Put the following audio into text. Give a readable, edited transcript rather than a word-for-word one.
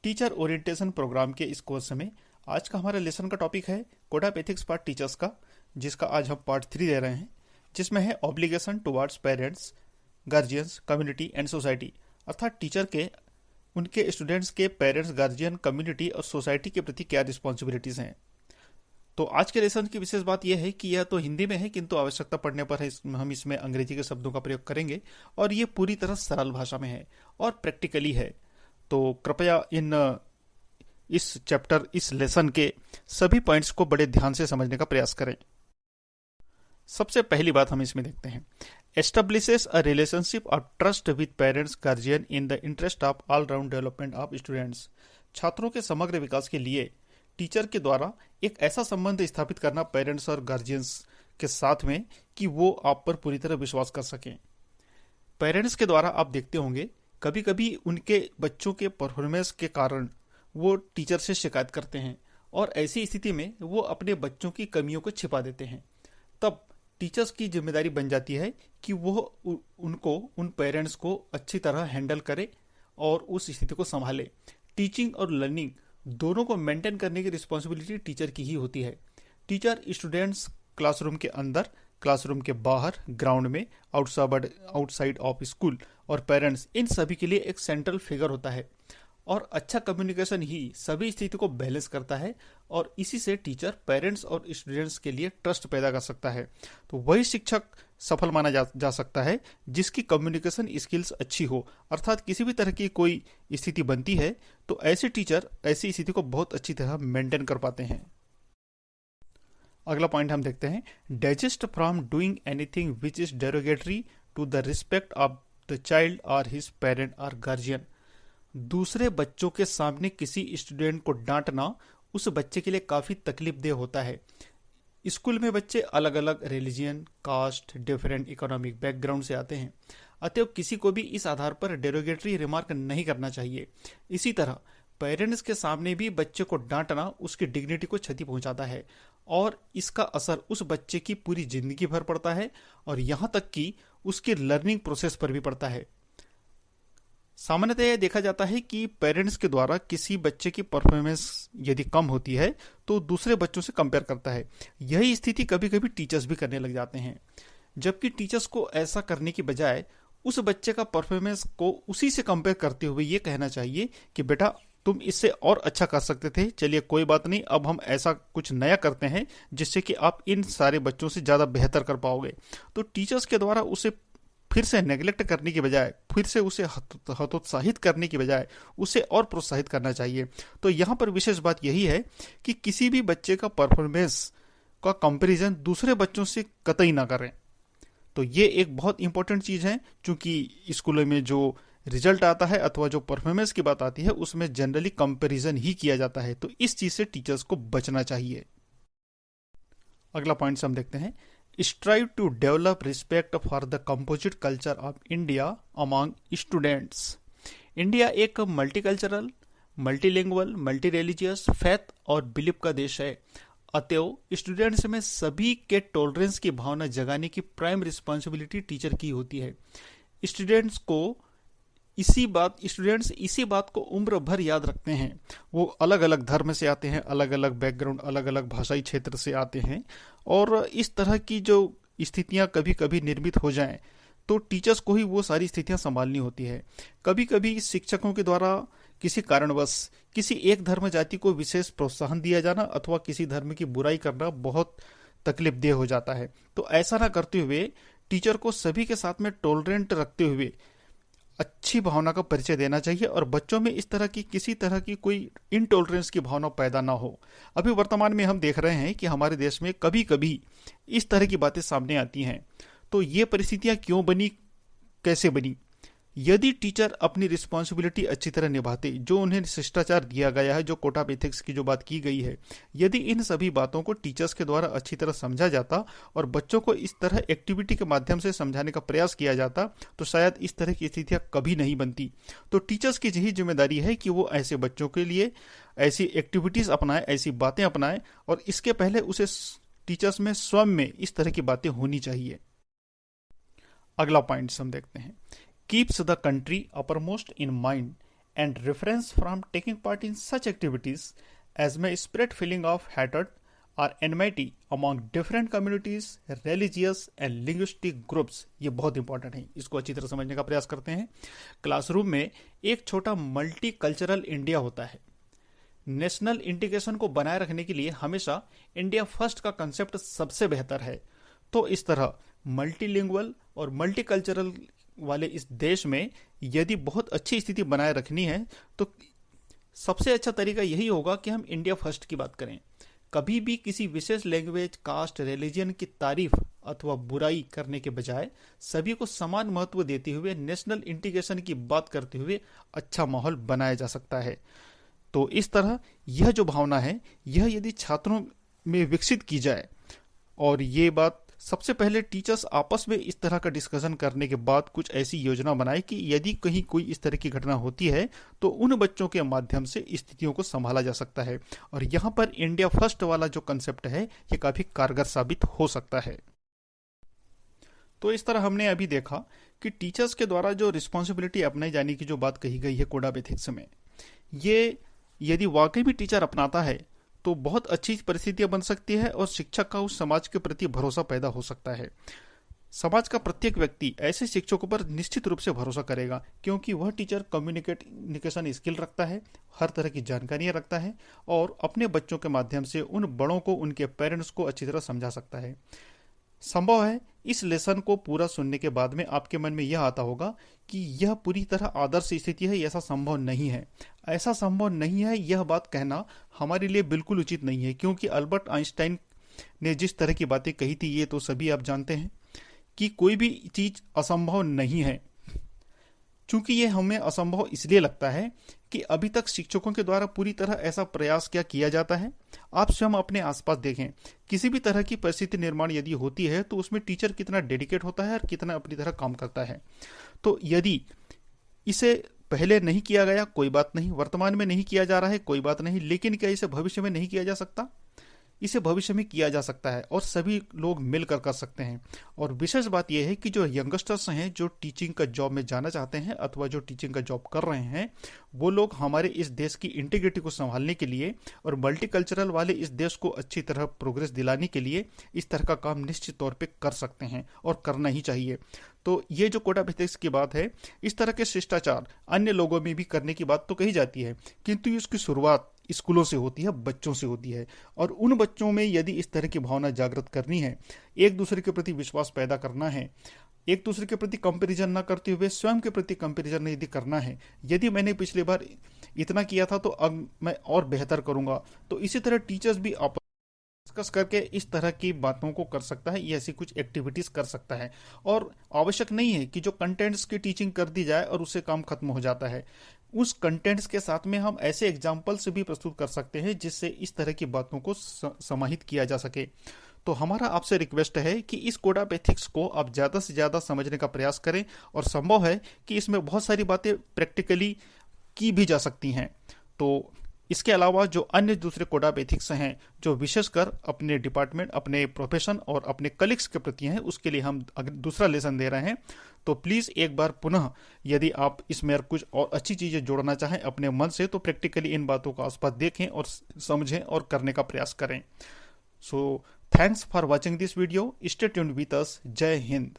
Teacher orientation programme के इस course में आज का हमारा लेसन का टॉपिक है code of ethics part teachers का, जिसका आज हम पार्ट 3 दे रहे हैं, जिसमें है obligation towards parents, guardians, community and society. अर्थात टीचर के उनके स्टूडेंट्स के पेरेंट्स, गार्जियन, कम्युनिटी और सोसाइटी के प्रति क्या रिस्पॉन्सिबिलिटीज हैं। तो आज के लेसन की विशेष बात यह है कि यह तो हिंदी में है, किंतु आवश्यकता पड़ने पर हम इसमें अंग्रेजी के शब्दों का प्रयोग करेंगे और ये पूरी तरह सरल भाषा में है और प्रैक्टिकली है। तो कृपया इस चैप्टर, इस लेसन के सभी पॉइंट्स को बड़े ध्यान से समझने का प्रयास करें। सबसे पहली बात हम इसमें देखते हैं, establishes a relationship of trust with parents guardian in the interest of all round development of students. छात्रों के समग्र विकास के लिए टीचर के द्वारा एक ऐसा संबंध स्थापित करना पेरेंट्स और गार्जियंस के साथ में कि वो आप पर पूरी तरह विश्वास कर सकें। पेरेंट्स के द्वारा आप देखते होंगे कभी कभी उनके बच्चों के परफॉर्मेंस के कारण वो टीचर से शिकायत करते हैं और ऐसी स्थिति में वो अपने बच्चों की कमियों को छिपा देते हैं। तब टीचर्स की जिम्मेदारी बन जाती है कि वो उन पेरेंट्स को अच्छी तरह हैंडल करे और उस स्थिति को संभाले। टीचिंग और लर्निंग दोनों को मेंटेन करने की रिस्पॉन्सिबिलिटी टीचर की ही होती है। टीचर स्टूडेंट्स क्लासरूम के अंदर, क्लासरूम के बाहर, ग्राउंड में, आउटसाइड ऑफ स्कूल और पेरेंट्स, इन सभी के लिए एक सेंट्रल फिगर होता है और अच्छा कम्युनिकेशन ही सभी स्थिति को बैलेंस करता है और इसी से टीचर पेरेंट्स और स्टूडेंट्स के लिए ट्रस्ट पैदा कर सकता है। तो वही शिक्षक सफल माना जा सकता है जिसकी कम्युनिकेशन स्किल्स अच्छी हो। अर्थात किसी भी तरह की कोई स्थिति बनती है तो ऐसे टीचर ऐसी स्थिति को बहुत अच्छी तरह मेंटेन कर पाते हैं। अगला पॉइंट हम देखते हैं, desist from doing anything which is derogatory to the respect of the child और हिज पेरेंट और गार्जियन। दूसरे बच्चों के सामने किसी स्टूडेंट को डांटना उस बच्चे के लिए काफी तकलीफदेह होता है। स्कूल में बच्चे अलग अलग religion, caste, different economic background से आते हैं, अतएव किसी को भी इस आधार पर डेरोगेटरी रिमार्क नहीं करना चाहिए। इसी तरह पेरेंट्स के सामने भी बच्चे को डांटना उसकी डिग्निटी को क्षति पहुंचाता है और इसका असर उस बच्चे की पूरी जिंदगी भर पड़ता है और यहां तक कि उसकी लर्निंग प्रोसेस पर भी पड़ता है। सामान्यतः यह देखा जाता है कि पेरेंट्स के द्वारा किसी बच्चे की परफॉर्मेंस यदि कम होती है तो दूसरे बच्चों से कंपेयर करता है। यही स्थिति कभी कभी टीचर्स भी करने लग जाते हैं, जबकि टीचर्स को ऐसा करने की बजाय उस बच्चे का परफॉर्मेंस को उसी से कंपेयर करते हुए ये कहना चाहिए कि बेटा तुम इससे और अच्छा कर सकते थे, चलिए कोई बात नहीं, अब हम ऐसा कुछ नया करते हैं जिससे कि आप इन सारे बच्चों से ज़्यादा बेहतर कर पाओगे। तो टीचर्स के द्वारा उसे फिर से नेग्लेक्ट करने की बजाय, फिर से उसे हतोत्साहित करने की बजाय उसे और प्रोत्साहित करना चाहिए। तो यहाँ पर विशेष बात यही है कि किसी भी बच्चे का परफॉर्मेंस का कंपैरिजन दूसरे बच्चों से कतई ना करें। तो ये एक बहुत इंपॉर्टेंट चीज़ है, क्योंकि स्कूलों में जो रिजल्ट आता है अथवा जो परफॉर्मेंस की बात आती है उसमें जनरली कंपैरिजन ही किया जाता है। तो इस चीज़ से टीचर्स को बचना चाहिए। अगला पॉइंट हम देखते हैं, strive to develop respect for the composite culture of India among students। India एक multicultural, multilingual, multi religious, faith और बिलीफ का देश है। अतएव स्टूडेंट्स में सभी के टॉलरेंस की भावना जगाने की प्राइम रिस्पॉन्सिबिलिटी टीचर की होती है। स्टूडेंट्स इसी बात को उम्र भर याद रखते हैं। वो अलग अलग धर्म से आते हैं, अलग अलग बैकग्राउंड, अलग अलग भाषाई क्षेत्र से आते हैं और इस तरह की जो स्थितियां कभी कभी निर्मित हो जाएं तो टीचर्स को ही वो सारी स्थितियां संभालनी होती है। कभी कभी शिक्षकों के द्वारा किसी कारणवश किसी एक धर्म जाति को विशेष प्रोत्साहन दिया जाना अथवा किसी धर्म की बुराई करना बहुत तकलीफदेह हो जाता है। तो ऐसा ना करते हुए टीचर को सभी के साथ में टॉलरेंट रखते हुए अच्छी भावना का परिचय देना चाहिए और बच्चों में इस तरह की किसी तरह की कोई इनटॉलरेंस की भावना पैदा ना हो। अभी वर्तमान में हम देख रहे हैं कि हमारे देश में कभी कभी इस तरह की बातें सामने आती हैं। तो ये परिस्थितियां क्यों बनी, कैसे बनी? यदि टीचर अपनी रिस्पॉन्सिबिलिटी अच्छी तरह निभाते, जो उन्हें शिष्टाचार दिया गया है, जो कोड ऑफ एथिक्स की जो बात की गई है, यदि इन सभी बातों को टीचर्स के द्वारा अच्छी तरह समझा जाता और बच्चों को इस तरह एक्टिविटी के माध्यम से समझाने का प्रयास किया जाता तो शायद इस तरह की स्थितियां कभी नहीं बनती। तो टीचर्स की यही जिम्मेदारी है कि वो ऐसे बच्चों के लिए ऐसी एक्टिविटीज अपनाए, ऐसी बातें अपनाए और इसके पहले उसे टीचर्स में स्वयं में इस तरह की बातें होनी चाहिए। अगला पॉइंट हम देखते हैं, keeps the country uppermost in mind and refrains from taking part in such activities as may spread feeling of hatred or enmity among different communities, religious and linguistic groups। ये बहुत इंपॉर्टेंट है, इसको अच्छी तरह समझने का प्रयास करते हैं। क्लासरूम में एक छोटा मल्टी कल्चरल इंडिया होता है। नेशनल इंटीग्रेशन को बनाए रखने के लिए हमेशा इंडिया फर्स्ट का कंसेप्ट सबसे बेहतर है। तो इस तरह मल्टीलिंगुअल और मल्टीकल्चरल वाले इस देश में यदि बहुत अच्छी स्थिति बनाए रखनी है तो सबसे अच्छा तरीका यही होगा कि हम इंडिया फर्स्ट की बात करें। कभी भी किसी विशेष लैंग्वेज, कास्ट, रिलीजन की तारीफ अथवा बुराई करने के बजाय सभी को समान महत्व देते हुए नेशनल इंटीग्रेशन की बात करते हुए अच्छा माहौल बनाया जा सकता है। तो इस तरह यह जो भावना है यह यदि छात्रों में विकसित की जाए, और ये बात सबसे पहले टीचर्स आपस में इस तरह का डिस्कशन करने के बाद कुछ ऐसी योजना बनाए कि यदि कहीं कोई इस तरह की घटना होती है तो उन बच्चों के माध्यम से स्थितियों को संभाला जा सकता है। और यहाँ पर इंडिया फर्स्ट वाला जो कंसेप्ट है ये काफी कारगर साबित हो सकता है। तो इस तरह हमने अभी देखा कि टीचर्स के द्वारा जो रिस्पॉन्सिबिलिटी अपनाई जाने की जो बात कही गई है कोड ऑफ एथिक्स में, ये यदि वाकई भी टीचर अपनाता है तो बहुत अच्छी परिस्थितियां बन सकती है और शिक्षक का उस समाज के प्रति भरोसा पैदा हो सकता है। समाज का प्रत्येक व्यक्ति ऐसे शिक्षकों पर निश्चित रूप से भरोसा करेगा क्योंकि वह टीचर कम्युनिकेशन स्किल रखता है, हर तरह की जानकारियां रखता है और अपने बच्चों के माध्यम से उन बड़ों को, उनके पेरेंट्स को अच्छी तरह समझा सकता है। संभव है इस लेसन को पूरा सुनने के बाद में आपके मन में यह आता होगा कि यह पूरी तरह आदर्श स्थिति है, ऐसा संभव नहीं है। ऐसा संभव नहीं है यह बात कहना हमारे लिए बिल्कुल उचित नहीं है, क्योंकि अल्बर्ट आइंस्टाइन ने जिस तरह की बातें कही थी ये तो सभी आप जानते हैं कि कोई भी चीज असंभव नहीं है। चूंकि ये हमें असंभव इसलिए लगता है कि अभी तक शिक्षकों के द्वारा पूरी तरह ऐसा प्रयास क्या किया जाता है। आप स्वयं अपने आसपास देखें, किसी भी तरह की परिस्थिति निर्माण यदि होती है तो उसमें टीचर कितना डेडिकेट होता है और कितना अपनी तरह काम करता है। तो यदि इसे पहले नहीं किया गया कोई बात नहीं, वर्तमान में नहीं किया जा रहा है कोई बात नहीं, लेकिन क्या इसे भविष्य में नहीं किया जा सकता? इसे भविष्य में किया जा सकता है और सभी लोग मिलकर कर सकते हैं। और विशेष बात यह है कि जो यंगस्टर्स हैं जो टीचिंग का जॉब में जाना चाहते हैं अथवा जो टीचिंग का जॉब कर रहे हैं, वो लोग हमारे इस देश की इंटीग्रिटी को संभालने के लिए और मल्टीकल्चरल वाले इस देश को अच्छी तरह प्रोग्रेस दिलाने के लिए इस तरह का काम निश्चित तौर पे कर सकते हैं और करना ही चाहिए। तो ये जो कोड ऑफ एथिक्स की बात है, इस तरह के शिष्टाचार अन्य लोगों में भी करने की बात तो कही जाती है, किंतु इसकी शुरुआत स्कूलों से होती है, बच्चों से होती है। और उन बच्चों में यदि इस तरह की भावना जागृत करनी है, एक दूसरे के प्रति विश्वास पैदा करना है, एक दूसरे के प्रति कंपैरिजन न करते हुए स्वयं के प्रति कंपैरिजन यदि करना है, यदि मैंने पिछली बार इतना किया था तो अब मैं और बेहतर करूंगा, तो इसी तरह टीचर्स भी डिस्कस करके इस तरह की बातों को कर सकता है, ये ऐसी कुछ एक्टिविटीज कर सकता है। और आवश्यक नहीं है कि जो कंटेंट्स की टीचिंग कर दी जाए और उससे काम खत्म हो जाता है। उस कंटेंट्स के साथ में हम ऐसे एग्जाम्पल्स भी प्रस्तुत कर सकते हैं जिससे इस तरह की बातों को समाहित किया जा सके। तो हमारा आपसे रिक्वेस्ट है कि इस कोड ऑफ एथिक्स को आप ज़्यादा से ज़्यादा समझने का प्रयास करें, और संभव है कि इसमें बहुत सारी बातें प्रैक्टिकली की भी जा सकती हैं। तो इसके अलावा जो अन्य दूसरे कोड ऑफ एथिक्स हैं जो विशेषकर अपने डिपार्टमेंट, अपने प्रोफेशन और अपने कलीग्स के प्रति हैं, उसके लिए हम दूसरा लेसन दे रहे हैं। तो प्लीज़ एक बार पुनः यदि आप इसमें कुछ और अच्छी चीज़ें जोड़ना चाहें अपने मन से, तो प्रैक्टिकली इन बातों को आसपास देखें और समझें और करने का प्रयास करें। So thanks for watching this video, stay tuned with us. जय हिंद।